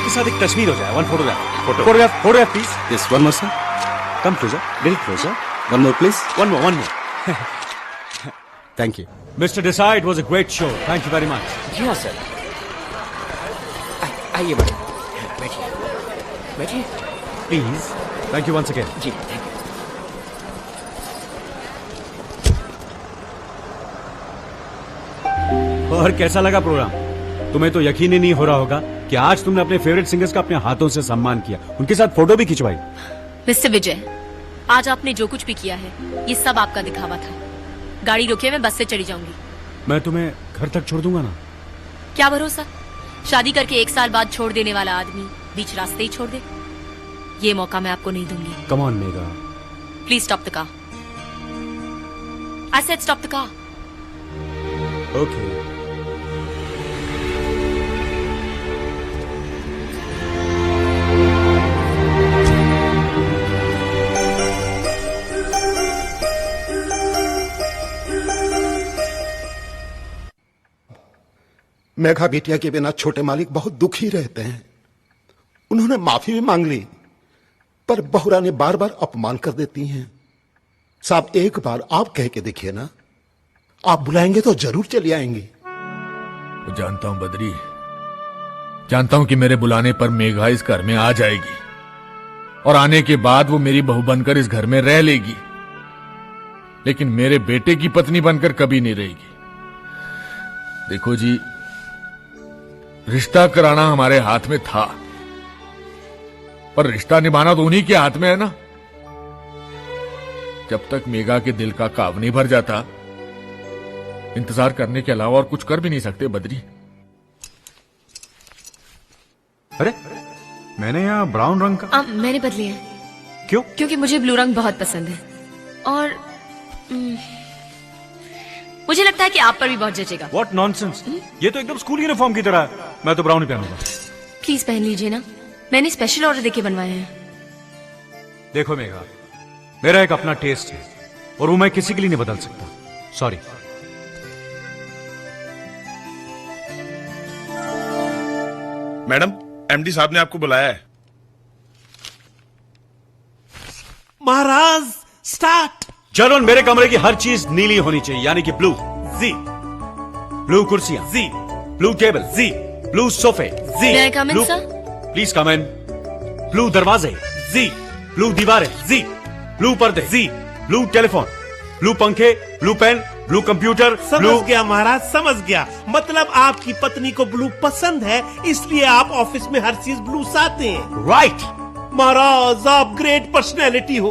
आपके साथ एक तस्वीर हो जाए, one photograph. Photograph please. Yes, one more, sir. Come closer, little closer. One more, please. One more. Thank you. Mr. Desai, it was a great show. Thank you very much. जी हाँ sir. आइए madam, बैठिए बैठिए। Please. Thank you once again. जी thank you. और कैसा लगा programme? तुम्हें तो यकीन ही नहीं हो रहा होगा कि आज तुमने अपने फेवरेट सिंगर्स का अपने हाथों से सम्मान किया, उनके साथ फोटो भी खिंचवाई। मिस्टर विजय, आज आपने जो कुछ भी किया है ये सब आपका दिखावा था। गाड़ी रोकिए, मैं बस से चली जाऊंगी। मैं तुम्हें घर तक छोड़ दूंगा ना। क्या भरोसा, शादी करके 1 साल बाद छोड़ देने वाला आदमी बीच रास्ते ही छोड़ दे। ये मौका मैं आपको नहीं दूंगी। Come on mega. Please stop the car. I said stop the car. Okay. Megha बिटिया के बिना छोटे मालिक बहुत दुखी रहते हैं। उन्होंने माफी भी मांग ली, पर बहुरा ने बार बार अपमान कर देती हैं। साहब, एक बार आप कह के देखिए ना, आप बुलाएंगे तो जरूर चली आएंगी। जानता हूं बद्री, जानता हूं कि मेरे बुलाने पर मेघा इस घर में आ जाएगी और आने के बाद वो मेरी बहू बनकर इस घर में रह लेगी, लेकिन मेरे बेटे की पत्नी बनकर कभी नहीं रहेगी। देखो जी, रिश्ता कराना हमारे हाथ में था, पर रिश्ता निभाना तो उन्हीं के हाथ में है ना। जब तक मेघा के दिल का काव नहीं भर जाता, इंतजार करने के अलावा और कुछ कर भी नहीं सकते बद्री। अरे, मैंने यहाँ ब्राउन रंग का। मैंने बदले हैं। क्यों? क्योंकि मुझे ब्लू रंग बहुत पसंद है और मुझे लगता है कि आप पर भी बहुत जचेगा। What nonsense! ये तो एकदम स्कूल यूनिफॉर्म की तरह है। मैं तो ब्राउन ही पहनूंगा। प्लीज पहन लीजिए ना, मैंने स्पेशल ऑर्डर देके बनवाए हैं। देखो मेघा, मेरा एक अपना टेस्ट है और वो मैं किसी के लिए नहीं बदल सकता। सॉरी। मैडम, एमडी साहब ने आपको बुलाया है। महाराज स्टार्ट। चलो, मेरे कमरे की हर चीज नीली होनी चाहिए, यानी कि ब्लू। जी। ब्लू कुर्सियां। जी। Blue table. जी। ब्लू सोफे। जी। May I come in, blue- sir? Please come in. Blue दरवाजे। जी। ब्लू दीवारें। जी। ब्लू पर्दे। जी। Blue telephone. ब्लू पंखे। Blue pen. Blue computer. समझ ब्लू। गया महाराज, समझ गया। मतलब आपकी पत्नी को ब्लू पसंद है, इसलिए आप ऑफिस में हर चीज ब्लू चाहते हैं। राइट। महाराज, आप ग्रेट पर्सनैलिटी हो।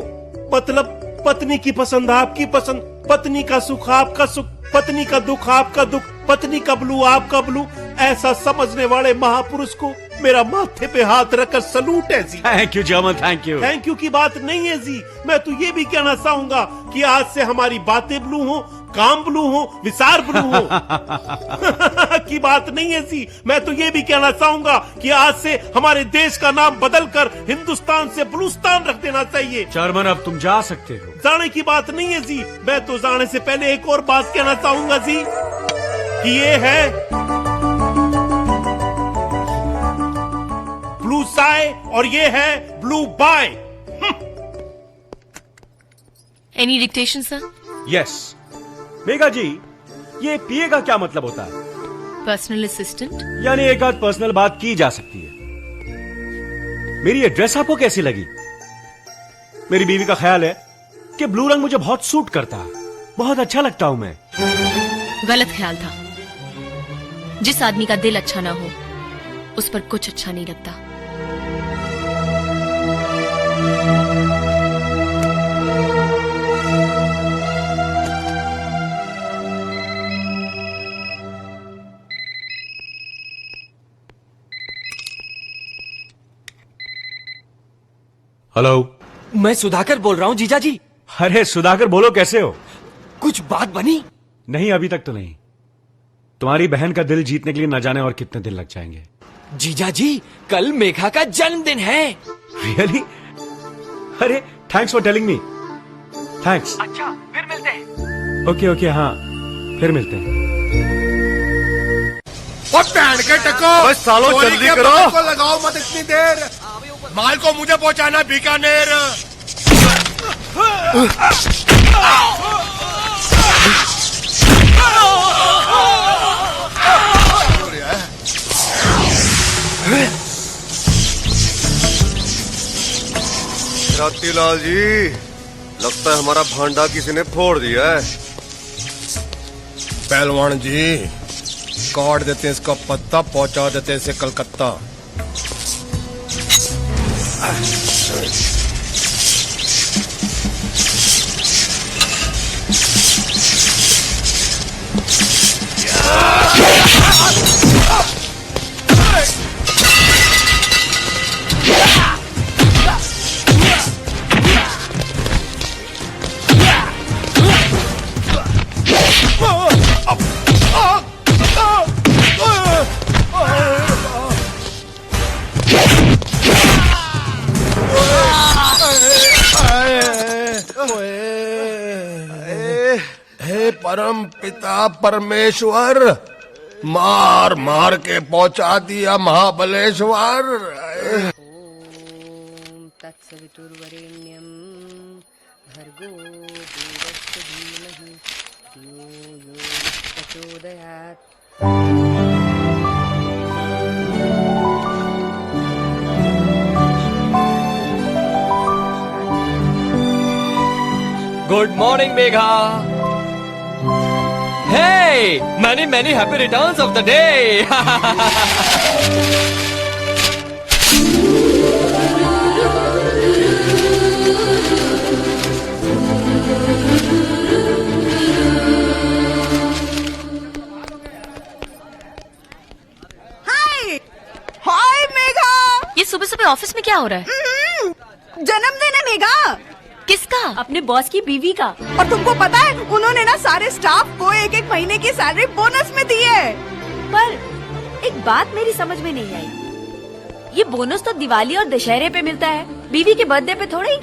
मतलब पत्नी की पसंद आपकी पसंद, पत्नी का सुख आपका सुख, पत्नी का दुख आपका दुख, पत्नी का ब्लू आपका ब्लू। ऐसा समझने वाले महापुरुष को मेरा माथे पे हाथ रखकर सलूट है जी। Thank you German, thank you. Thank you की बात नहीं है जी। मैं तो ये भी कहना चाहूंगा कि आज से हमारी बातें ब्लू हो, काम ब्लू हो, विचार ब्लू हो की बात नहीं है जी। मैं तो ये भी कहना चाहूंगा कि आज से हमारे देश का नाम बदलकर हिंदुस्तान से ब्लूस्तान रख देना चाहिए। जर्मन, अब तुम जा सकते हो। जाने की बात नहीं है जी। मैं तो जाने से पहले एक और बात कहना चाहूंगा जी, कि ये है ब्लू साय और ये है ब्लू बाय। Any dictation sir? Yes. Megha ji, ये पीए का क्या मतलब होता है? Personal assistant. यानी एक आध पर्सनल बात की जा सकती है। मेरी ये ड्रेस आपको कैसी लगी? मेरी बीवी का ख्याल है कि ब्लू रंग मुझे बहुत सूट करता है, बहुत अच्छा लगता हूं मैं। गलत ख्याल था। जिस आदमी का दिल अच्छा ना हो, उस पर कुछ अच्छा नहीं लगता। हेलो, मैं सुधाकर बोल रहा हूँ जीजा जी। अरे सुधाकर, बोलो कैसे हो? कुछ बात बनी? नहीं, अभी तक तो नहीं। तुम्हारी बहन का दिल जीतने के लिए न जाने और कितने दिन लग जाएंगे। जीजा जी, कल मेघा का जन्मदिन है। रियली? अरे thanks for telling me. Thanks. अच्छा, फिर मिलते हैं। ओके ओके, हाँ फिर मिलते हैं। और पहन के टको बस सालो चोरी जल्दी के करो। बटन को लगाओ मत इतनी देर। माल को मुझे पहुंचाना बीकानेर। रातीलाल जी, लगता है हमारा भांडा किसी ने फोड़ दिया है। पहलवान जी, काट देते हैं इसका पत्ता, पहुंचा देते हैं इसे कलकत्ता। हे परम पिता परमेश्वर, मार मार के पहुंचा दिया महाबलेश्वर। तत्सवितुर्वरेण्यं भर्गो देवस्य धीमहि धियो यो नः प्रचोदयात्। Good morning Megha. Hey, many happy returns of the day. हाय मेघा। ये सुबह सुबह ऑफिस में क्या हो रहा है? जन्मदिन है मेघा, किसका? अपने बॉस की बीवी का। और तुमको पता है उन्होंने ना सारे स्टाफ को एक एक महीने की सैलरी बोनस में दी है। पर एक बात मेरी समझ में नहीं आई, ये बोनस तो दिवाली और दशहरे पे मिलता है, बीवी के बर्थडे पे थोड़ी।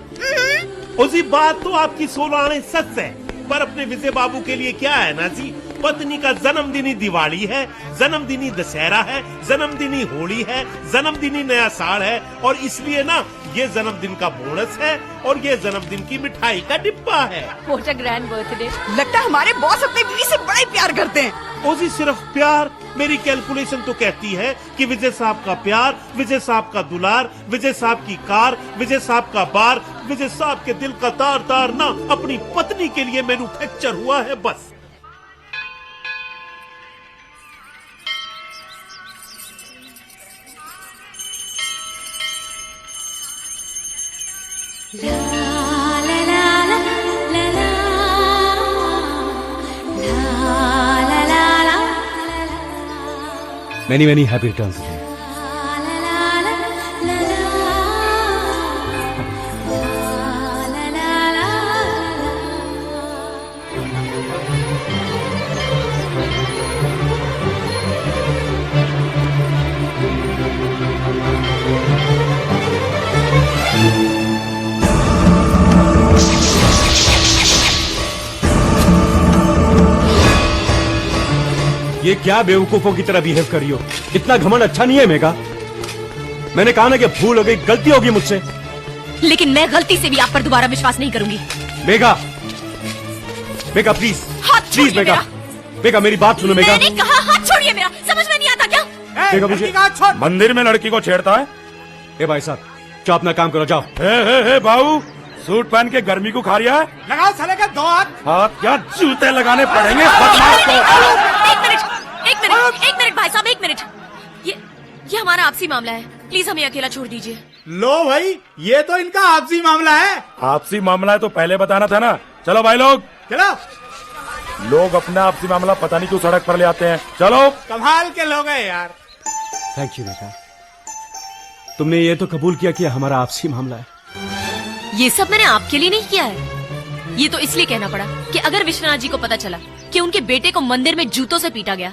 उसी बात तो आपकी 16 आने सच है, पर अपने विजय बाबू के लिए क्या है ना जी, पत्नी का जन्मदिनी दिवाली है, जन्मदिनी दशहरा है, जन्मदिनी होली है, जन्मदिनी नया साल है, और इसलिए ना ये जन्मदिन का बोनस है और ये जन्मदिन की मिठाई का डिब्बा है। What a grand birthday. लगता है हमारे बॉस अपनी बीवी से बड़ा ही प्यार करते हैं। ओजी सिर्फ प्यार, मेरी कैलकुलेशन तो कहती है कि विजय साहब का प्यार, विजय साहब का दुलार, विजय साहब की कार, विजय साहब का बार, विजय साहब के दिल का तार तार ना अपनी पत्नी के लिए मैन्युफैक्चर हुआ है बस। Many happy returns again. ये क्या बेवकूफों की तरह बिहेव कर रही हो? इतना घमंड अच्छा नहीं है मेघा। मैंने कहा ना कि भूल हो गई, गलती होगी मुझसे। लेकिन मैं गलती से भी आप पर दोबारा विश्वास नहीं करूंगी। मेघा, मेघा प्लीज, हाथ छोड़िए प्लीज मेघा, मेरा। मेघा मेरी बात सुनो मेघा। मैंने कहा हाथ छोड़िए मेरा, समझ में नहीं आता क्या? मेघा मुझे मंदिर में लड़की को छेड़ता है। ए भाई साहब, जाओ अपना काम करो, जाओ। हे भाऊ, सूट पहन के गर्मी को खा रहा है। लगाओ साले का 2 हाथ क्या जूते लगाने पड़ेंगे बदमाश को। एक मिनट भाई साहब, एक मिनट। ये हमारा आपसी मामला है, प्लीज हमें अकेला छोड़ दीजिए। लो भाई, ये तो इनका आपसी मामला है। आपसी मामला है तो पहले बताना था ना। चलो भाई लोग, चलो। लोग अपना आपसी मामला पता नहीं क्यों सड़क पर ले आते हैं। चलो। कमाल के लोग हैं यार। थैंक यू बेटा, तुमने ये तो कबूल किया कि हमारा आपसी मामला है। ये सब मैंने आपके लिए नहीं किया है, ये तो इसलिए कहना पड़ा कि अगर विश्वनाथ जी को पता चला कि उनके बेटे को मंदिर में जूतों से पीटा गया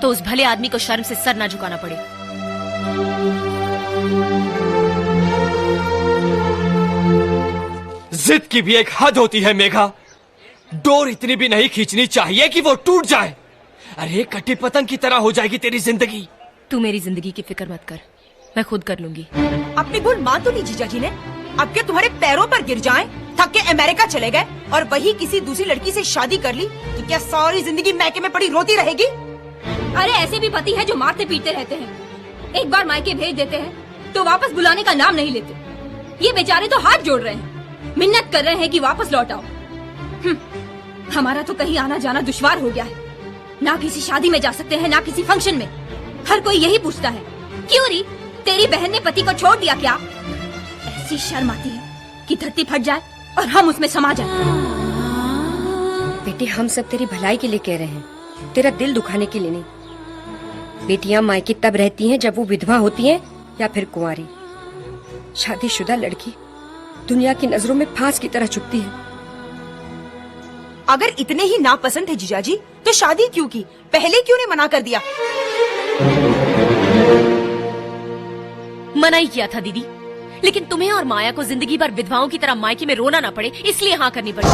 तो उस भले आदमी को शर्म से सर ना झुकाना पड़े। जिद की भी एक हद होती है मेघा। डोर इतनी भी नहीं खींचनी चाहिए कि वो टूट जाए। अरे कटी पतंग की तरह हो जाएगी तेरी जिंदगी। तू मेरी जिंदगी की फिक्र मत कर, मैं खुद कर लूंगी। अपनी भूल मान तो ली जीजा जी ने। अब क्या तुम्हारे पैरों पर गिर जाएं, थक के अमेरिका चले गए और वही किसी दूसरी लड़की से शादी कर ली तो क्या सारी जिंदगी मैके में पड़ी रोती रहेगी? अरे ऐसे भी पति है जो मारते पीटते रहते हैं। एक बार मायके भेज देते हैं तो वापस बुलाने का नाम नहीं लेते। ये बेचारे तो हाथ जोड़ रहे हैं, मिन्नत कर रहे हैं कि वापस लौट आओ। हमारा तो कहीं आना जाना दुश्वार हो गया है। ना किसी शादी में जा सकते हैं, ना किसी फंक्शन में। हर कोई यही पूछता है, क्यों री तेरी बहन ने पति को छोड़ दिया क्या? ऐसी शर्म आती है कि धरती फट जाए और हम उसमें समा जाए। बेटी, हम सब तेरी भलाई के लिए कह रहे हैं, तेरा दिल दुखाने के लिए नहीं। बेटियां मायके तब रहती हैं जब वो विधवा होती हैं या फिर कुंवारी। शादीशुदा लड़की दुनिया की नजरों में फांस की तरह चुभती है। अगर इतने ही नापसंद थे जीजाजी तो शादी क्यों की? पहले क्यों ने मना कर दिया? मना ही किया था दीदी, लेकिन तुम्हें और माया को जिंदगी भर विधवाओं की तरह मायके में रोना ना पड़े इसलिए हाँ करनी पड़ी।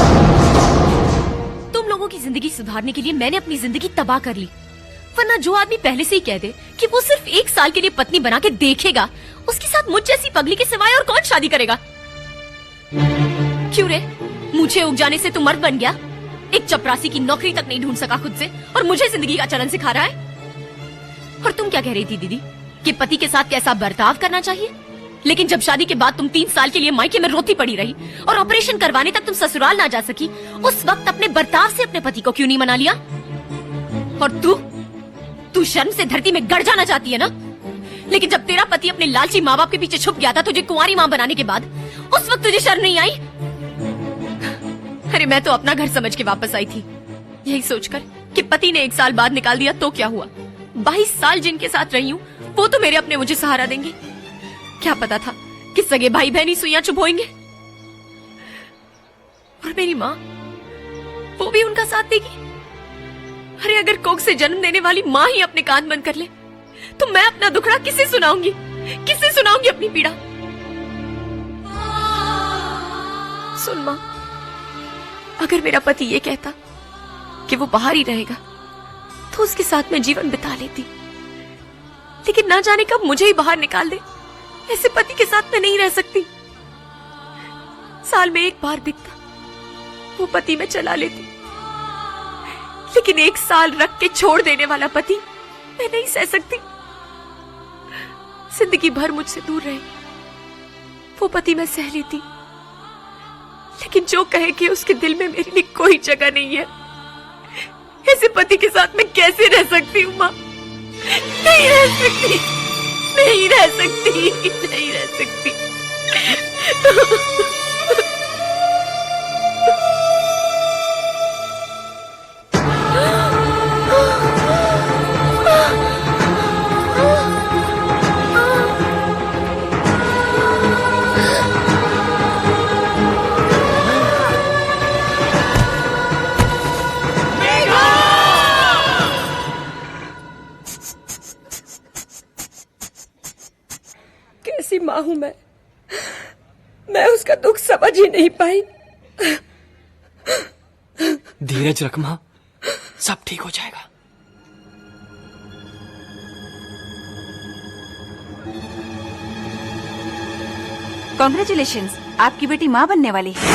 तुम लोगों की जिंदगी सुधारने के लिए मैंने अपनी जिंदगी तबाह कर ली। वरना जो आदमी पहले से ही कह दे कि वो सिर्फ 1 साल के लिए पत्नी बना के देखेगा, उसके साथ मुझ जैसी पगली के सिवाय और कौन शादी करेगा? क्यों रे, मुझे उग जाने से तू मर्द बन गया? एक चपरासी की नौकरी तक नहीं ढूंढ सका खुद से और मुझे जिंदगी का चलन सिखा रहा है। और तुम क्या कह रही थी दीदी कि पति के साथ कैसा बर्ताव करना चाहिए? लेकिन जब शादी के बाद तुम 3 साल के लिए मायके में रोती पड़ी रही और ऑपरेशन करवाने तक तुम ससुराल ना जा सकी, उस वक्त अपने बर्ताव से अपने पति को क्यों नहीं मना लिया? और तू शर्म से धरती में गड़ जाना चाहती है ना? लेकिन जब तेरा पति अपने लालची माँ बाप के पीछे छुप गया था तुझे कुंवारी माँ बनाने के बाद, उस वक्त तुझे शर्म नहीं आई? अरे मैं तो अपना घर समझ के वापस आई थी, यही सोचकर कि पति ने 1 साल बाद निकाल दिया तो क्या हुआ। 22 साल जिनके साथ रही हूँ वो तो मेरे अपने मुझे सहारा देंगे। क्या पता था कि सगे भाई बहन ही सुइयां चुभोएंगे। और मेरी माँ, वो भी उनका साथ देगी। अरे अगर कोख से जन्म देने वाली माँ ही अपने कान बंद कर ले तो मैं अपना दुखड़ा किसे सुनाऊंगी? किसे सुनाऊंगी अपनी पीड़ा? सुन माँ, अगर मेरा पति ये कहता कि वो बाहर ही रहेगा तो उसके साथ मैं जीवन बिता लेती, लेकिन ना जाने कब मुझे ही बाहर निकाल दे। ऐसे पति के साथ मैं नहीं रह सकती। साल में 1 बार दिखता वो पति मैं चला लेती, लेकिन 1 साल रख के छोड़ देने वाला पति मैं नहीं सह सकती। जिंदगी भर मुझसे दूर रहे वो पति मैं सह लेती, लेकिन जो कहे कि उसके दिल में मेरे लिए कोई जगह नहीं है, ऐसे पति के साथ मैं कैसे रह सकती हूँ माँ? नहीं रह सकती, नहीं रह सकती, नहीं रह सकती। कैसी माँ हूं मैं उसका दुख समझ ही नहीं पाई। धीरज रख माँ, सब ठीक हो जाएगा। कॉन्ग्रेचुलेशंस, आपकी बेटी माँ बनने वाली है।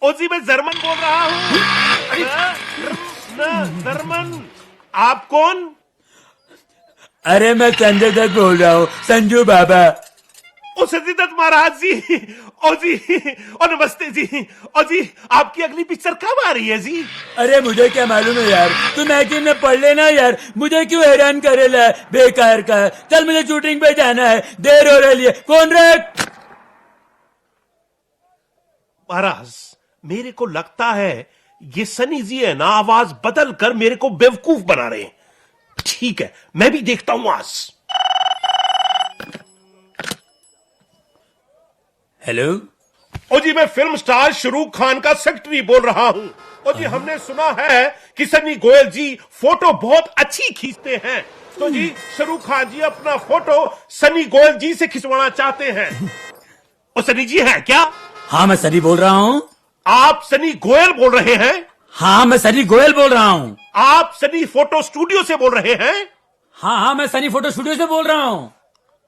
ओ जी, मैं जर्मन बोल रहा हूँ। जर्मन। आप कौन? अरे मैं संजय दत्त बोल रहा हूँ, संजू बाबा। ओ संजय दत्त महाराज जी, ओ जी, ओ नमस्ते जी। ओ जी, आपकी अगली पिक्चर कब आ रही है जी? अरे मुझे क्या मालूम है यार, तू मैगजीन में पढ़ लेना यार, मुझे क्यों हैरान करेला बेकार का। चल मुझे शूटिंग पे जाना है, देर हो रही है। कौन रे? महाराज, मेरे को लगता है ये सनी जी है ना, आवाज बदल कर मेरे को बेवकूफ बना रहे हैं। ठीक है, मैं भी देखता हूं आज। हेलो। ओ जी, मैं फिल्म स्टार शाहरुख खान का सेक्रेटरी बोल रहा हूं। और जी हमने सुना है कि सनी गोयल जी फोटो बहुत अच्छी खींचते हैं, तो जी शाहरुख खान जी अपना फोटो सनी गोयल जी से खिंचवाना चाहते हैं। और सनी जी हैं क्या? हाँ मैं सनी बोल रहा हूँ। आप सनी गोयल बोल रहे हैं? हाँ मैं सनी गोयल बोल रहा हूँ। आप सनी फोटो स्टूडियो से बोल रहे हैं? हाँ हाँ मैं सनी फोटो स्टूडियो से बोल रहा हूँ।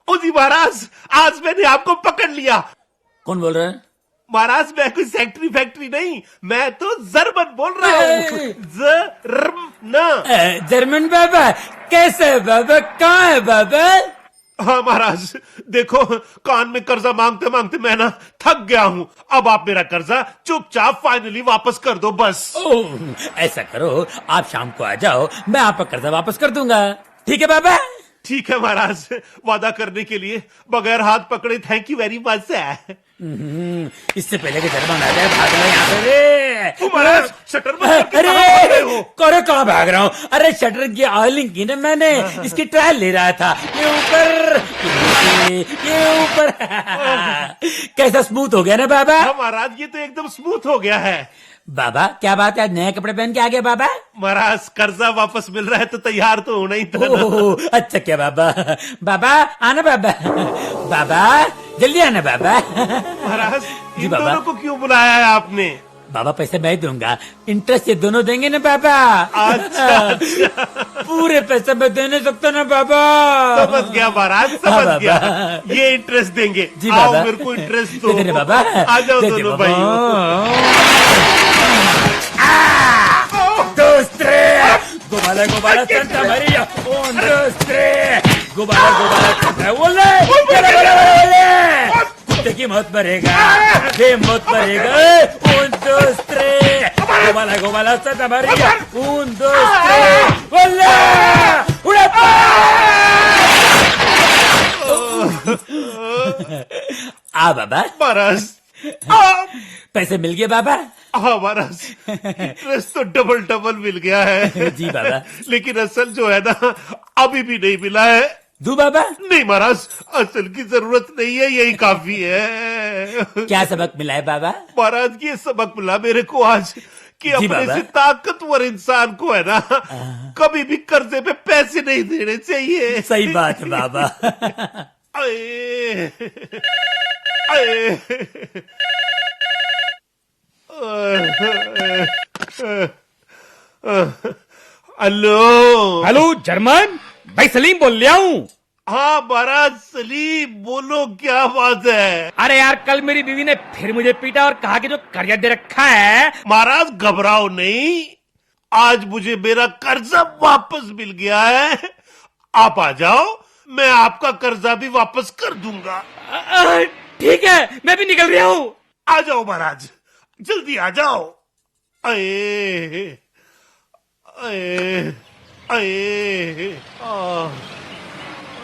ओ जी महाराज, आज मैंने आपको पकड़ लिया। कौन बोल रहा है? महाराज मैं कोई सेक्ट्री फैक्ट्री नहीं, मैं तो जर्मन बोल रहा हूँ। जर्मन बाबा कैसे है बाबा, कहाँ है बाबा? हाँ महाराज, देखो कान में कर्जा मांगते मांगते मैं ना थक गया हूँ। अब आप मेरा कर्जा चुपचाप फाइनली वापस कर दो बस। ओह, ऐसा करो आप शाम को आ जाओ, मैं आपका कर्जा वापस कर दूंगा। ठीक है बाबा? ठीक है महाराज, वादा करने के लिए बगैर हाथ पकड़े थैंक यू वेरी मच है। इससे पहले कि जर्मन आ जाए भागना यहाँ से रे। महाराज शटर बंद करके कहाँ भाग रहे हो? करे कहाँ भाग रहा हूँ? अरे शटर की ऑयलिंग की ना मैंने, इसकी ट्रायल ले रहा था। ये ऊपर ये ऊपर कैसा स्मूथ हो गया ना बाबा? हाँ महाराज, ये तो एकदम स्मूथ हो गया है। बाबा क्या बात है, आज नए कपड़े पहन के आ गए बाबा? महाराज कर्जा वापस मिल रहा है तो तैयार तो होना ही था ना। ओह, अच्छा क्या बाबा? बाबा आना बाबा, बाबा जल्दी आना बाबा। महाराज जी इन बाबा। दोनों को क्यों बुलाया है आपने? बाबा पैसे मैं दूंगा, इंटरेस्ट ये दोनों देंगे ना बाबा? अच्छा पूरे पैसे मैं दे नहीं सकता ना बाबा। समझ गया महाराज, हाँ, समझ बाबा। गया। ये इंटरेस्ट देंगे। जी आओ बाबा। मेरे को इंटरेस्ट दे देना दो बाबा। आ जाओ दे दे दोनों बाबा। भाई। दोस्त्रे गोबाला गोबाला संता मरिया, un dos tres गोबाला गोबाला संता बोले बोले कुत्ते की मौत मरेगा, ये मौत मरेगा। un dos tres गोबाला गोबाला संता मरिया, un dos tres बोले उड़ा आ बाबा। महाराज पैसे मिल गए बाबा? हाँ महाराज, इंटरेस्ट तो डबल डबल मिल गया है। जी बाबा। लेकिन असल जो है ना अभी भी नहीं मिला है। दू बाबा? नहीं महाराज, असल की जरूरत नहीं है, यही काफी है। क्या सबक मिला है बाबा? महाराज ये सबक मिला मेरे को आज कि अपने बाबा। से ताकतवर इंसान को है ना कभी भी कर्जे पे पैसे नहीं देने चाहिए। सही बात है बाबा। आए, आए, हेलो हेलो जर्मन, भाई सलीम बोल रहा हूँ। हाँ महाराज सलीम बोलो, क्या बात है? अरे यार कल मेरी बीवी ने फिर मुझे पीटा और कहा कि जो कर्जा दे रखा है। महाराज घबराओ नहीं, आज मुझे मेरा कर्जा वापस मिल गया है। आप आ जाओ, मैं आपका कर्जा भी वापस कर दूंगा। ठीक है, मैं भी निकल रहा हूँ। आ जाओ महाराज, जल्दी आ जाओ। अये अये अये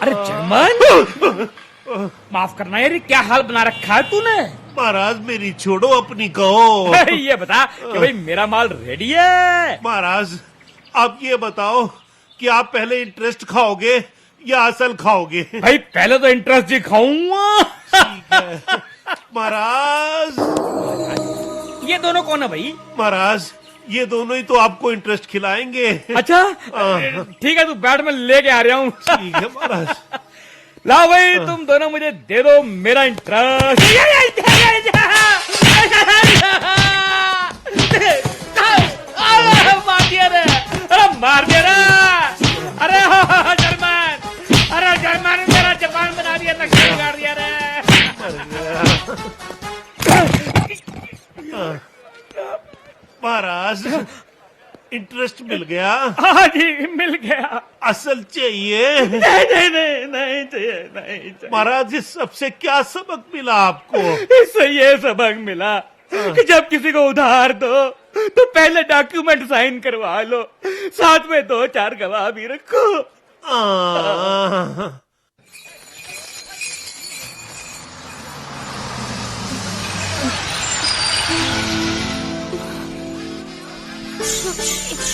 अरे जर्मन, माफ करना यार, ये क्या हाल बना रखा है तूने? महाराज मेरी छोड़ो, अपनी कहो। ये बता कि भाई मेरा माल रेडी है। महाराज आप ये बताओ कि आप पहले इंटरेस्ट खाओगे या असल खाओगे? भाई पहले तो इंटरेस्ट ही खाऊंगा। ठीक है महाराज। ये दोनों कौन है भाई? महाराज ये दोनों ही तो आपको इंटरेस्ट खिलाएंगे। अच्छा ठीक है, तू बैठ, में लेके आ रहा हूँ। ठीक है महाराज। लाओ भाई तुम दोनों मुझे दे दो मेरा इंटरेस्ट। मार दिया रे, अरे मार दिया रे। अरे जर्मन, अरे जर्मन मेरा जापान बना दिया, नक्शा बिगाड़ दिया रे। महाराज इंटरेस्ट मिल गया? हाँ जी मिल गया। असल चाहिए? नहीं नहीं नहीं नहीं चाहिए, नहीं चाहिए। महाराज इस सबसे क्या सबक मिला आपको? इससे ये सबक मिला कि जब किसी को उधार दो तो पहले डॉक्यूमेंट साइन करवा लो, साथ में 2-4 गवाह भी रखो।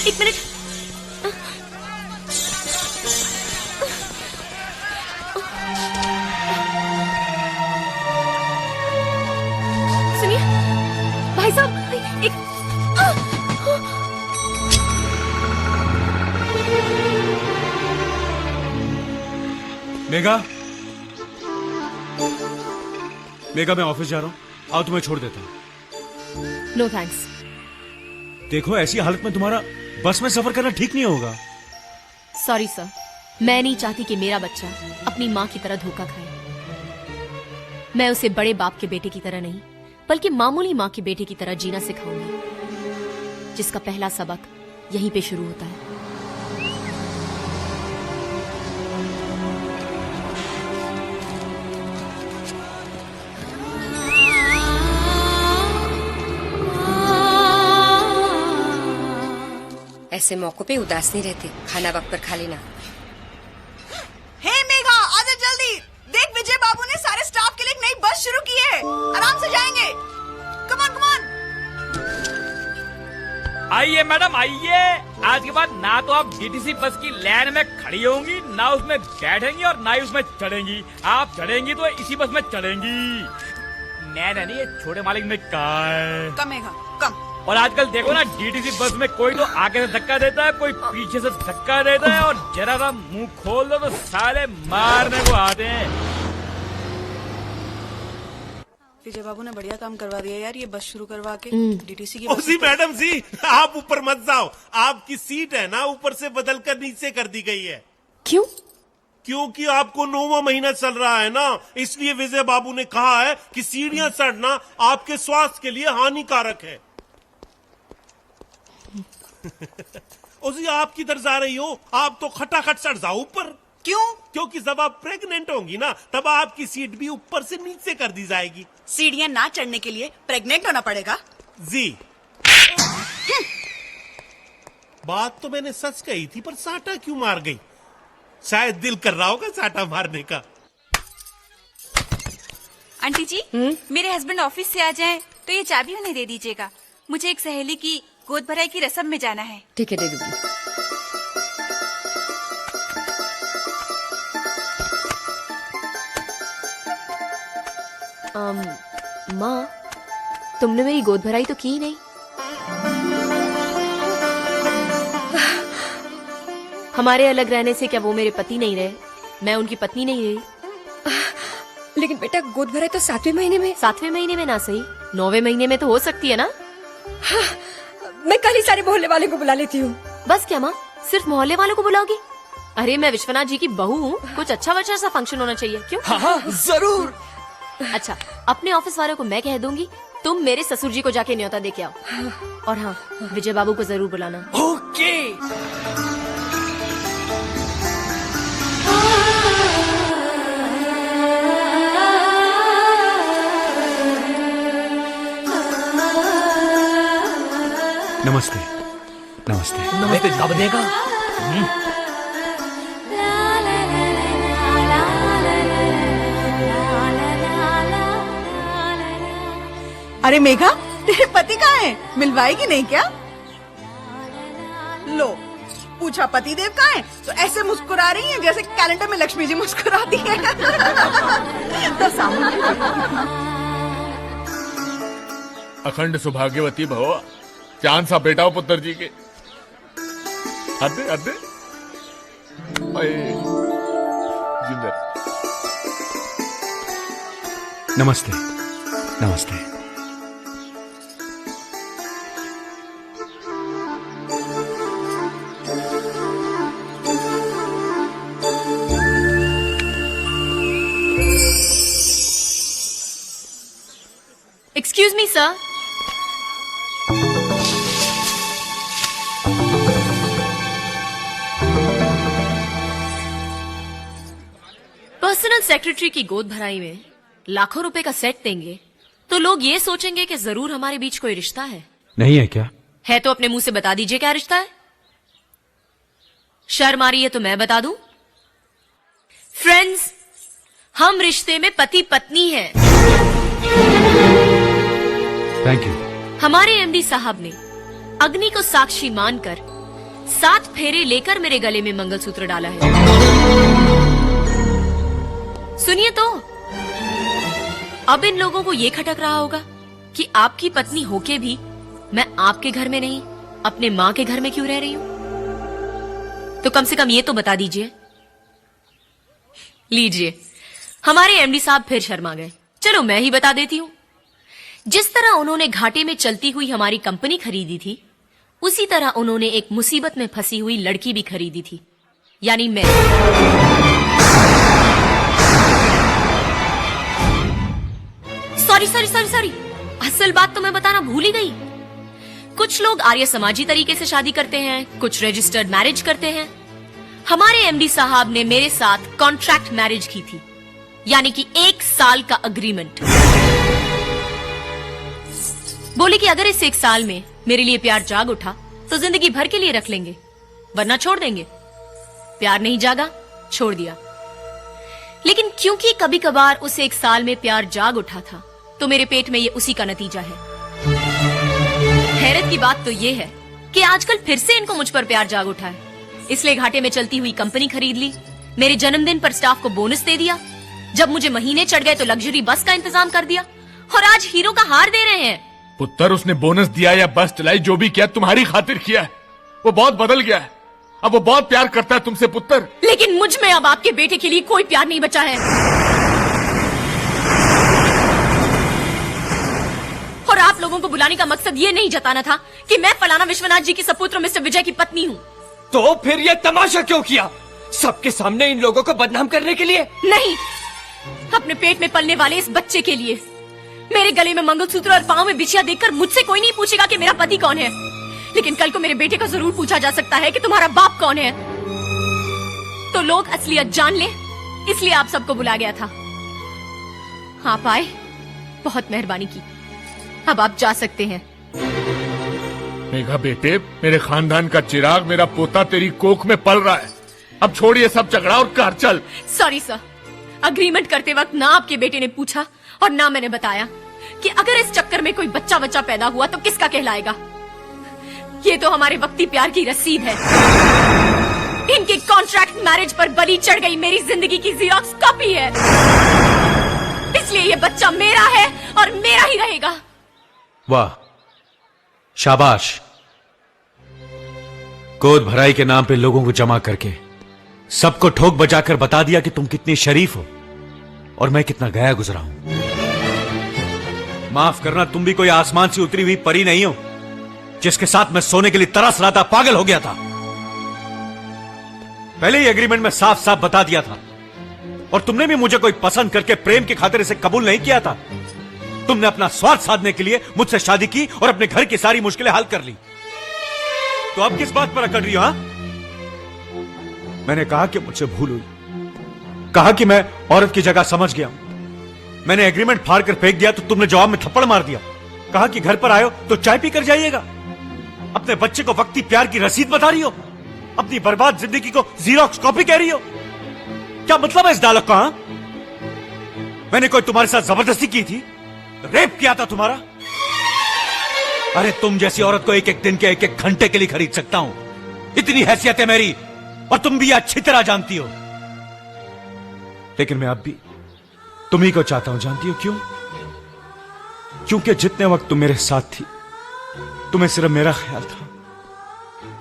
एक मिनट। सुनिए भाई साहब, एक मेघा, मेघा मैं ऑफिस जा रहा हूं, आओ तुम्हें छोड़ देता हूं। No thanks. देखो ऐसी हालत में तुम्हारा बस में सफर करना ठीक नहीं होगा। सॉरी सर, मैं नहीं चाहती कि मेरा बच्चा अपनी माँ की तरह धोखा खाए। मैं उसे बड़े बाप के बेटे की तरह नहीं, बल्कि मामूली माँ के बेटे की तरह जीना सिखाऊंगी, जिसका पहला सबक यहीं पे शुरू होता है। ऐसे मौकों पे उदास नहीं रहते, खाना वक्त पर खा लेना। हे मेघा, आजा जल्दी। देख, विजय बाबू ने सारे स्टाफ के लिए एक नई बस शुरू की है। आराम से जाएंगे। Come on come on. आइए मैडम आइए। आज के बाद ना तो आप डीटीसी बस की लाइन में खड़ी होंगी, ना उसमें बैठेंगी और ना ही उसमें चढ़ेंगी। आप चढ़ेंगी तो इसी बस में चढ़ेंगी। मैं नहीं, ये छोटे मालिक में कहा है। कम मेघा, कम। और आजकल देखो ना, डीटीसी बस में कोई तो आगे से धक्का देता है, कोई पीछे से धक्का देता है, और जरा सा मुंह खोल दो तो साले मारने को आते हैं। विजय बाबू ने बढ़िया काम करवा दिया यार, ये बस शुरू करवा के डीटीसी की जी मैडम जी, आप ऊपर मत जाओ। आपकी सीट है ना, ऊपर से बदल कर नीचे कर दी गई है। क्यों? क्योंकि आपको 9वां महीना चल रहा है ना, इसलिए विजय बाबू ने कहा है कि सीढ़ियां चढ़ना आपके स्वास्थ्य के लिए हानिकारक है। जी आप किधर जा रही हो? आप तो खटाखट चढ़ जाओ ऊपर। क्यों? क्योंकि जब आप प्रेग्नेंट होंगी ना, तब आपकी सीट भी ऊपर से नीचे कर दी जाएगी। सीढ़ियां ना चढ़ने के लिए प्रेग्नेंट होना पड़ेगा? जी। बात तो मैंने सच कही थी, पर साटा क्यों मार गई? शायद दिल कर रहा होगा साटा मारने का। आंटी जी, मेरे हस्बैंड ऑफिस से आ जाएं तो ये चाबी उन्हें दे दीजिएगा। मुझे एक सहेली की गोद भराई की रस्म में जाना है। ठीक है, दे दूंगी। माँ, तुमने मेरी गोद भराई तो की नहीं। हमारे अलग रहने से क्या वो मेरे पति नहीं रहे? मैं उनकी पत्नी नहीं रही। लेकिन बेटा, गोद भराई तो 7वें महीने में। 7वें महीने में ना सही, 9वें महीने में तो हो सकती है ना। हाँ, मैं कल ही सारे मोहल्ले वाले को बुला लेती हूँ। बस क्या माँ, सिर्फ मोहल्ले वालों को बुलाओगी? अरे मैं विश्वनाथ जी की बहू हूँ, कुछ अच्छा वच्चा सा फंक्शन होना चाहिए। क्यों? हाँ जरूर। अच्छा, अपने ऑफिस वालों को मैं कह दूंगी, तुम मेरे ससुर जी को जाके न्योता दे के आओ। और हाँ, विजय बाबू को जरूर बुलाना। ओके। नमस्ते। नमस्ते। नमस्ते जवाब देगा। अरे मेघा, तेरे पति कहाँ है? मिलवाएगी नहीं क्या? लो, पूछा पति देव कहाँ है, तो ऐसे मुस्कुरा रही है जैसे कैलेंडर में लक्ष्मी जी मुस्कुराती है। तो सामने अखंड सौभाग्यवती भव, चांद सा बेटा हो पुत्र जी के। अदे अदे जिंदर। नमस्ते। नमस्ते। Excuse me sir. Personal secretary की गोद भराई में लाखों रुपए का सेट देंगे तो लोग ये सोचेंगे कि जरूर हमारे बीच कोई रिश्ता है। नहीं है क्या? है तो अपने मुंह से बता दीजिए क्या रिश्ता है। शर्म आ रही है तो मैं बता दूं। फ्रेंड्स, हम रिश्ते में पति पत्नी हैं। Thank you. हमारे एमडी साहब ने अग्नि को साक्षी मानकर 7 फेरे लेकर मेरे गले में मंगलसूत्र डाला है। सुनिए तो, अब इन लोगों को ये खटक रहा होगा कि आपकी पत्नी होके भी मैं आपके घर में नहीं, अपने मां के घर में क्यों रह रही हूं। तो कम से कम ये तो बता दीजिए, लीजिए, हमारे एमडी साहब फिर शर्मा गए। चलो मैं ही बता देती हूँ। जिस तरह उन्होंने घाटे में चलती हुई हमारी कंपनी खरीदी थी, उसी तरह उन्होंने एक मुसीबत में फंसी हुई लड़की भी खरीदी थी, यानी मैं। सॉरी, असल बात तो मैं बताना भूल ही गई। कुछ लोग आर्य समाजी तरीके से शादी करते हैं, कुछ रजिस्टर्ड मैरिज करते हैं। हमारे एमडी साहब ने मेरे साथ कॉन्ट्रैक्ट मैरिज की थी, यानी कि 1 साल का अग्रीमेंट। बोले कि अगर इस 1 साल में मेरे लिए प्यार जाग उठा तो जिंदगी भर के लिए रख लेंगे, वरना छोड़ देंगे। प्यार नहीं जागा, छोड़ दिया। लेकिन क्योंकि कभी कभार उस 1 साल में प्यार जाग उठा था, तो मेरे पेट में ये उसी का नतीजा है। हैरत की बात तो ये है कि आजकल फिर से इनको मुझ पर प्यार जाग उठा है, इसलिए घाटे में चलती हुई कंपनी खरीद ली। मेरे जन्मदिन पर स्टाफ को बोनस दे दिया। जब मुझे महीने चढ़ गए तो लग्जरी बस का इंतजाम कर दिया, और आज हीरो का हार दे रहे हैं। पुत्र, उसने बोनस दिया या बस चलाई, जो भी किया तुम्हारी खातिर किया है। वो बहुत बदल गया है, अब वो बहुत प्यार करता है तुमसे पुत्र। लेकिन मुझ में अब आपके बेटे के लिए कोई प्यार नहीं बचा है। और आप लोगों को बुलाने का मकसद ये नहीं जताना था कि मैं फलाना विश्वनाथ जी की सपुत्र मिस्टर विजय की पत्नी हूँ। तो फिर ये तमाशा क्यों किया? सबके सामने इन लोगों को बदनाम करने के लिए? नहीं, अपने पेट में पलने वाले इस बच्चे के लिए। मेरे गले में मंगलसूत्र और पांव में बिछिया देखकर मुझसे कोई नहीं पूछेगा कि मेरा पति कौन है, लेकिन कल को मेरे बेटे को जरूर पूछा जा सकता है कि तुम्हारा बाप कौन है। तो लोग असलियत जान ले, इसलिए आप सबको बुला गया था। आप आए, बहुत मेहरबानी की। अब आप जा सकते हैं। मेघा बेटे, मेरे खानदान का चिराग, मेरा पोता तेरी कोख में पल रहा है। अब छोड़िए सब झगड़ा और घर चल। सॉरी सर, अग्रीमेंट करते वक्त ना आपके बेटे ने पूछा और ना मैंने बताया कि अगर इस चक्कर में कोई बच्चा पैदा हुआ तो किसका कहलाएगा। ये तो हमारे वक्ती प्यार की रसीद है। इनके कॉन्ट्रैक्ट मैरिज पर बलि चढ़ गई मेरी जिंदगी की ज़ेरॉक्स कॉपी है, इसलिए ये बच्चा मेरा है और मेरा ही रहेगा। वाह, शाबाश। गोद भराई के नाम पे लोगों को जमा करके सबको ठोक बजाकर बता दिया कि तुम कितनी शरीफ हो और मैं कितना गया गुजरा हूं। माफ करना, तुम भी कोई आसमान से उतरी हुई परी नहीं हो जिसके साथ मैं सोने के लिए तरस रहा था, पागल हो गया था। पहले ही एग्रीमेंट में साफ साफ बता दिया था, और तुमने भी मुझे कोई पसंद करके प्रेम की खातिर इसे कबूल नहीं किया था। तुमने अपना स्वार्थ साधने के लिए मुझसे शादी की और अपने घर की सारी मुश्किलें हल कर ली। तो अब किस बात पर अकड़ रही हो? हाँ, मैंने कहा कि मुझसे भूल हुई, कहा कि मैं औरत की जगह समझ गया। मैंने एग्रीमेंट फाड़ कर फेंक दिया तो तुमने जवाब में थप्पड़ मार दिया। कहा कि घर पर आयो तो चाय पी कर जाइएगा। अपने बच्चे को वक्ती प्यार की रसीद बता रही हो, अपनी बर्बाद जिंदगी को ज़ेरॉक्स कॉपी कह रही हो। क्या मतलब है इस डायलॉग का? मैंने कोई तुम्हारे साथ जबरदस्ती की थी, रेप किया था तुम्हारा? अरे तुम जैसी औरत को एक एक दिन के एक एक घंटे के लिए खरीद सकता हूं, इतनी हैसियत है मेरी, और तुम भी अच्छी तरह जानती हो। लेकिन मैं अब भी तुम ही को चाहता हूं। जानती हो क्यों? क्योंकि जितने वक्त तुम मेरे साथ थी तुम्हें सिर्फ मेरा ख्याल था,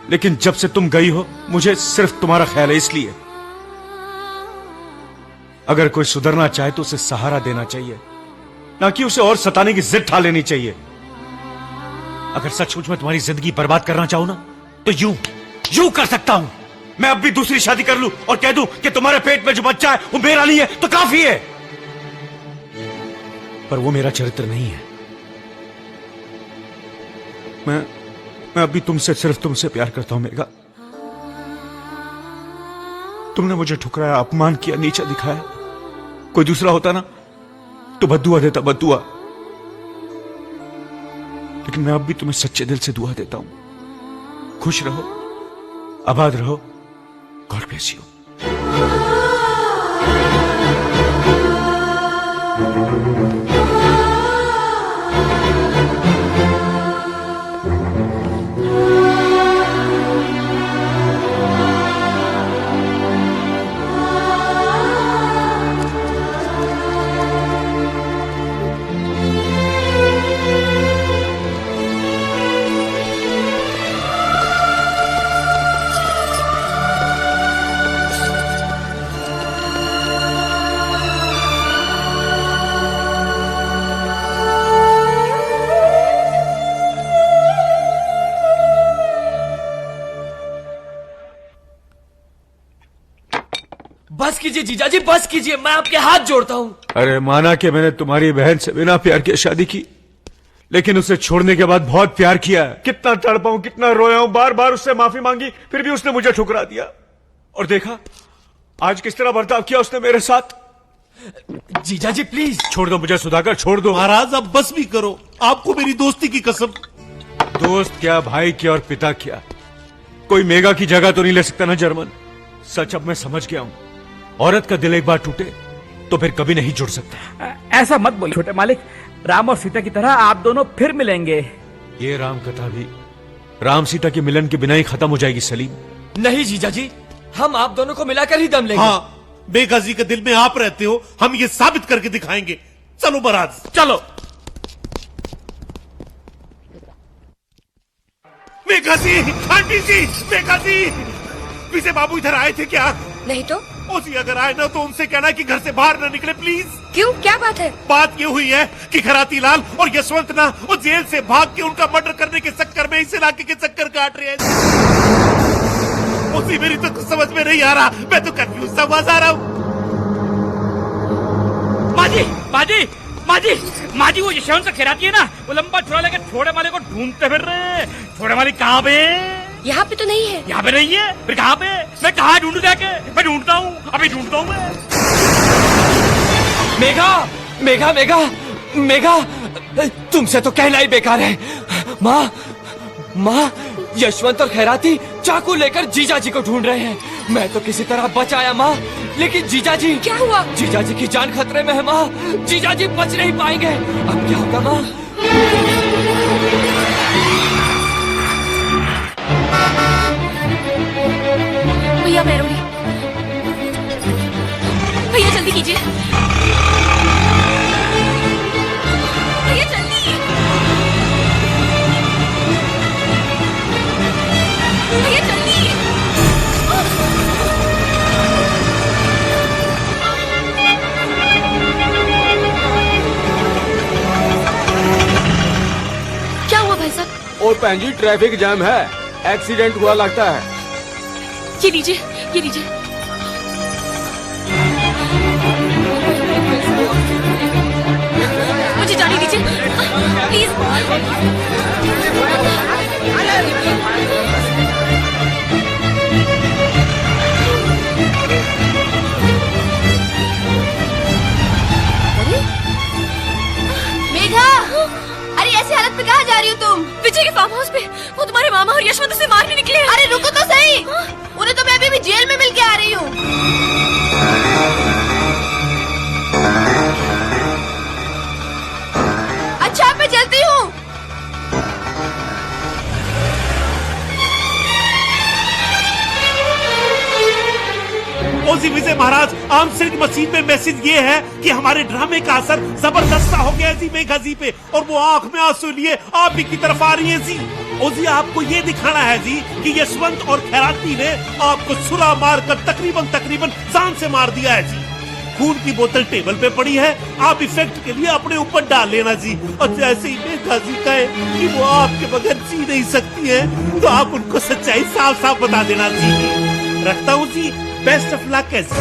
लेकिन जब से तुम गई हो मुझे सिर्फ तुम्हारा ख्याल है। इसलिए अगर कोई सुधरना चाहे तो उसे सहारा देना चाहिए, ना कि उसे और सताने की जिद ठान लेनी चाहिए। अगर सचमुच में तुम्हारी जिंदगी बर्बाद करना चाहूं ना, तो यूं कर सकता हूं। मैं अब भी दूसरी शादी कर लूं और कह दूं कि तुम्हारे पेट में जो बच्चा है वो मेरा नहीं है, तो काफी है। पर वो मेरा चरित्र नहीं है। मैं अभी तुमसे सिर्फ तुमसे प्यार करता हूं मेघा। तुमने मुझे ठुकराया, अपमान किया, नीचा दिखाया। कोई दूसरा होता ना तो बद्दुआ देता, बद्दुआ। लेकिन मैं अब भी तुम्हें सच्चे दिल से दुआ देता हूं। खुश रहो, आबाद रहो। God bless you. कीजिए जीजाजी, बस कीजिए, मैं आपके हाथ जोड़ता हूँ। अरे माना कि मैंने तुम्हारी बहन से बिना प्यार के शादी की, लेकिन उसे छोड़ने के बाद बहुत प्यार किया है। कितना तड़पा हूं, कितना रोया हूं, बार बार उससे माफी मांगी, फिर भी उसने मुझे ठुकरा दिया। और देखा आज किस तरह बर्ताव किया उसने मेरे साथ। जीजाजी प्लीज छोड़ दो मुझे सुधाकर, छोड़ दो। महाराज अब बस भी करो, आपको मेरी दोस्ती की कसम। दोस्त क्या, भाई क्या और पिता क्या, कोई मेघा की जगह तो नहीं ले सकता ना जर्मन। सच अब मैं समझ गया हूं, औरत का दिल एक बार टूटे तो फिर कभी नहीं जुड़ सकता। ऐसा मत बोलिए छोटे मालिक, राम और सीता की तरह आप दोनों फिर मिलेंगे। ये राम कथा भी राम सीता के मिलन के बिना ही खत्म हो जाएगी सलीम। नहीं जीजाजी, हम आप दोनों को मिलाकर ही दम लेंगे। हाँ, मेघा जी के दिल में आप रहते हो, हम ये साबित करके दिखाएंगे। चलो महाराज चलो। मेघा जी, आंटी जी, मेघा जी, विजय बाबू इधर आए थे क्या? नहीं तो ओजी अगर आए ना तो उनसे कहना कि घर से बाहर न निकले प्लीज। क्यों, क्या बात है? बात ये हुई है कि खराती लाल और यशवंत ना वो जेल से भाग के उनका मर्डर करने के चक्कर में इस इलाके के चक्कर काट रहे हैं। ओजी मेरी तो कुछ समझ में नहीं आ रहा, मैं तो कंफ्यूज सा आ रहा हूँ। माजी माजी माजी माजी, वो यशवंत से खिराती है ना, वो लंबा छोड़ा लेकर छोड़े वाले को ढूंढते फिर रहे। छोड़े वाले कहाँ पे? यहाँ पे तो नहीं है। यहाँ पे नहीं है, फिर कहाँ पे? मैं कहाँ ढूंढू जाके? मैं ढूंढता हूँ, अभी ढूंढता हूँ मैं। मेघा मेघा मेघा मेघा, तुमसे तो कहना ही बेकार है। माँ माँ, यशवंत और खैराती चाकू लेकर जीजाजी को ढूंढ रहे हैं। मैं तो किसी तरह बच आया माँ, लेकिन जीजाजी। क्या हुआ? जीजाजी की जान खतरे में है माँ, जीजाजी बच नहीं पाएंगे। अब क्या होगा माँ? भैया मैरोली, भैया जल्दी कीजिए, भैया जल्दी, भैया जल्दी। क्या हुआ भाई साहब? और भैन जी ट्रैफिक जाम है, एक्सीडेंट हुआ लगता है। ये लीजिए, ये लीजिए। मुझे जाने दीजिए प्लीज। मेघा, अरे ऐसी हालत में कहाँ जा रही हो तुम? विजय के फार्म हाउस पे, वो तुम्हारे मामा और यशवंत उसे मारने निकले हैं। अरे रुको तो सही, उन्हें तो मैं अभी भी जेल में मिल के आ रही हूँ। अच्छा मैं चलती हूँ। ओजी विजय महाराज, आम सिल्क मशीन में मैसेज ये है कि हमारे ड्रामे का असर जबरदस्त सा हो गया जी मेघा जी पे, और वो आंख में आंसू लिए आप ही की तरफ आ रही है जी। ओजी आपको ये दिखाना है जी कि यशवंत और खैराती ने आपको छुरा मारकर तकरीबन जान से मार दिया है जी। खून की बोतल टेबल पे पड़ी है, आप इफेक्ट के लिए अपने ऊपर डाल लेना जी। और जैसे ही मेघा जी कहे कि वो आपके बगैर जी नहीं सकती है, तो आप उनको सच्चाई साफ साफ बता देना जी। रखता हूँ जी, बेस्ट ऑफ लक है जी।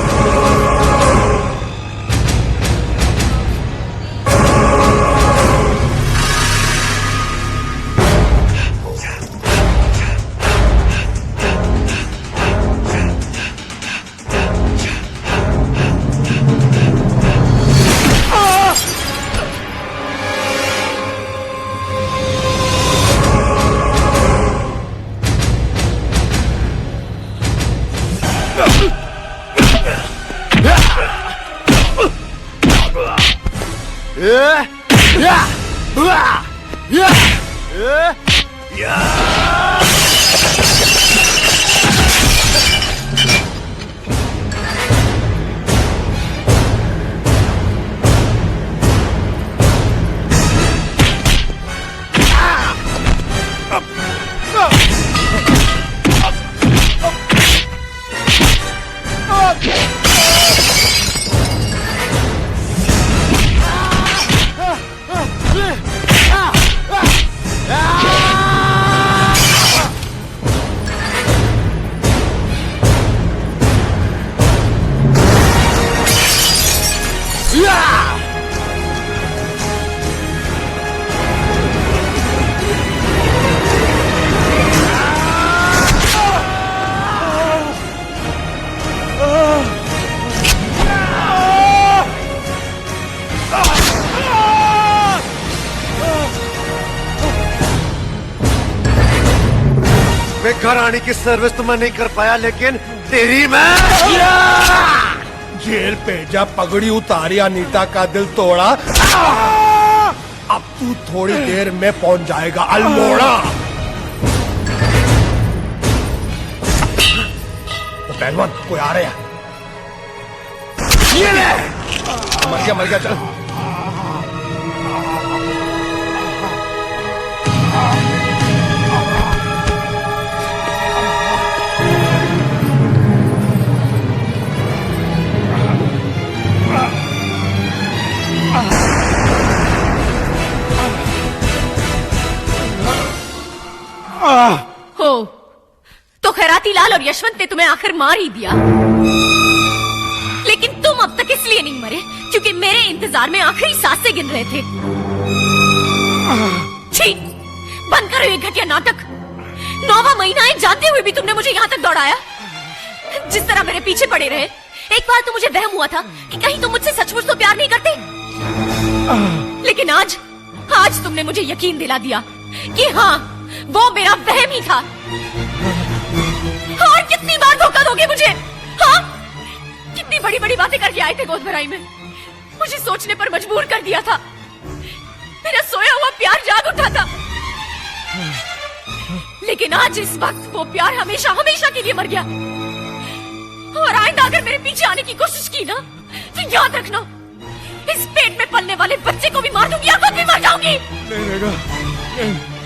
मैं घरानी की सर्विस तो मैं नहीं कर पाया, लेकिन तेरी मैं जेल भेजा, पगड़ी उतारी, अनीता का दिल तोड़ा। अब तू थोड़ी देर में पहुंच जाएगा अल्मोड़ा। तो पहलवान कोई आ रहा है। ये ले, मर गया चल। हो तो खैराती लाल और यशवंत ने तुम्हें आखिर मार ही दिया, लेकिन तुम अब तक इसलिए नहीं मरे क्योंकि मेरे इंतजार में आखिरी सांसें गिन रहे थे। छी, बंद करो ये घटिया नाटक। 9वां महीना है, जानते हुए भी तुमने मुझे यहाँ तक दौड़ाया। जिस तरह मेरे पीछे पड़े रहे, एक बार तो मुझे वहम हुआ था कि कहीं तुम मुझसे सचमुच तो प्यार नहीं करते, लेकिन आज तुमने मुझे यकीन दिला दिया कि हाँ, वो मेरा वहम ही था। और कितनी बार धोखा दोगे मुझे? हाँ, कितनी बड़ी बड़ी बातें करके आए थे गोद भराई में, मुझे सोचने पर मजबूर कर दिया था। मेरा सोया हुआ प्यार जाग उठा था, लेकिन आज इस वक्त वो प्यार हमेशा हमेशा के लिए मर गया। और आइंदा अगर मेरे पीछे आने की कोशिश की ना, तो याद रखना, इस पेट में पलने वाले बच्चे को भी मार दूंगी या खुद भी मर जाऊंगी। नहीं रहेगा, नहीं।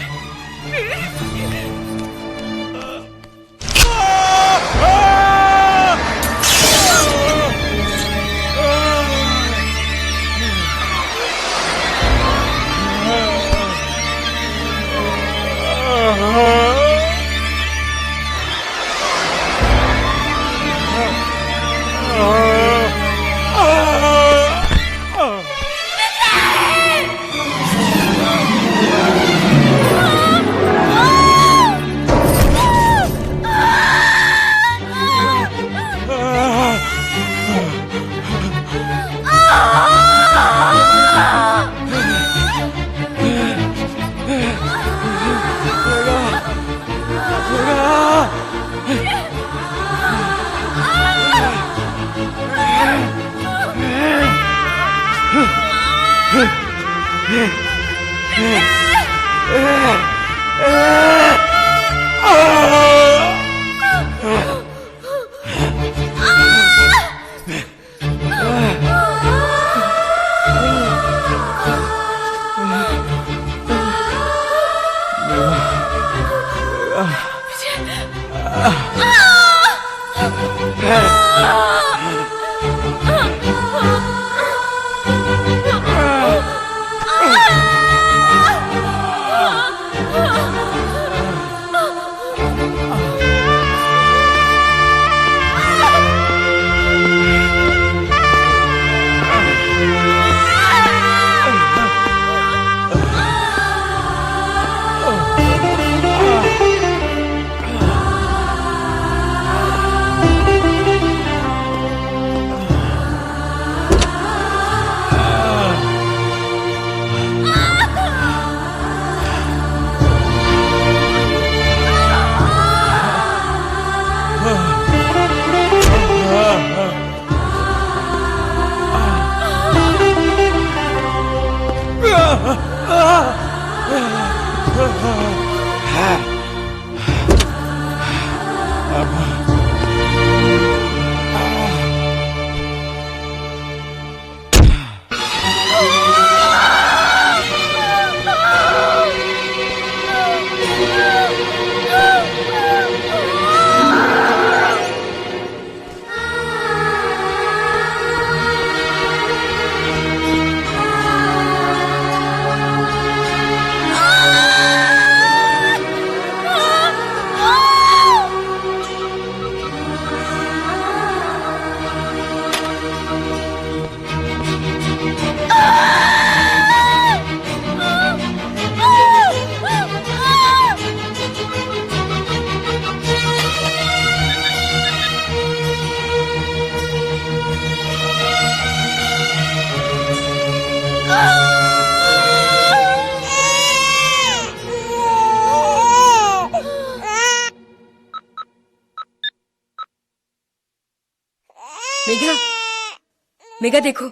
मेघा देखो,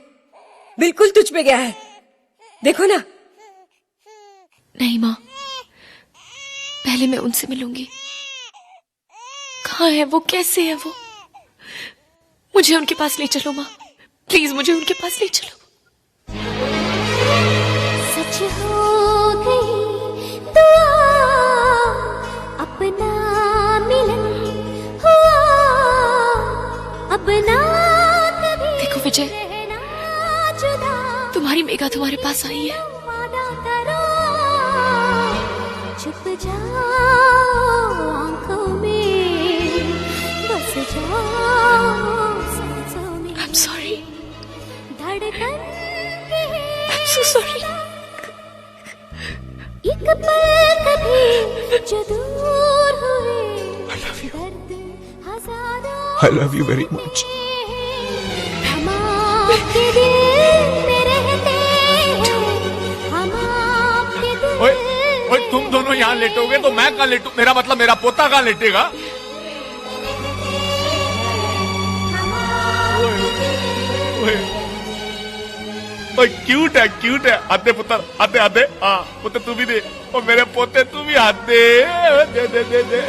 बिल्कुल तुझ पे गया है, देखो ना। नहीं माँ, पहले मैं उनसे मिलूंगी। कहाँ है वो, कैसे है वो? मुझे उनके पास ले चलो माँ, प्लीज मुझे उनके पास ले चलो। सच हो गई दुआ, अपना मिलन हुआ, अपना कभी देखो विजय, रहना जुदा, तुम्हारी मेघा तुम्हारे पास आई है। वादा करो, छुप जाओ आंखों में, बस जाओ सांसों में। I'm sorry. धड़कन I'm so sorry. एक पल कभी जो दूर हुए, I love you. दर्द हजारों I love you very much. हम आपके दिल में रहते हैं, हम आपके दिल ओए, ओए, तुम दोनों यहाँ लेटोगे तो मैं कहाँ लेटू? मेरा मतलब मेरा पोता कहाँ लेटेगा? ओए, ओए, क्यूट है आते पुत्र, आते हाँ पुत्र तू भी दे, और मेरे पोते तू भी हाथ दे दे दे दे, दे।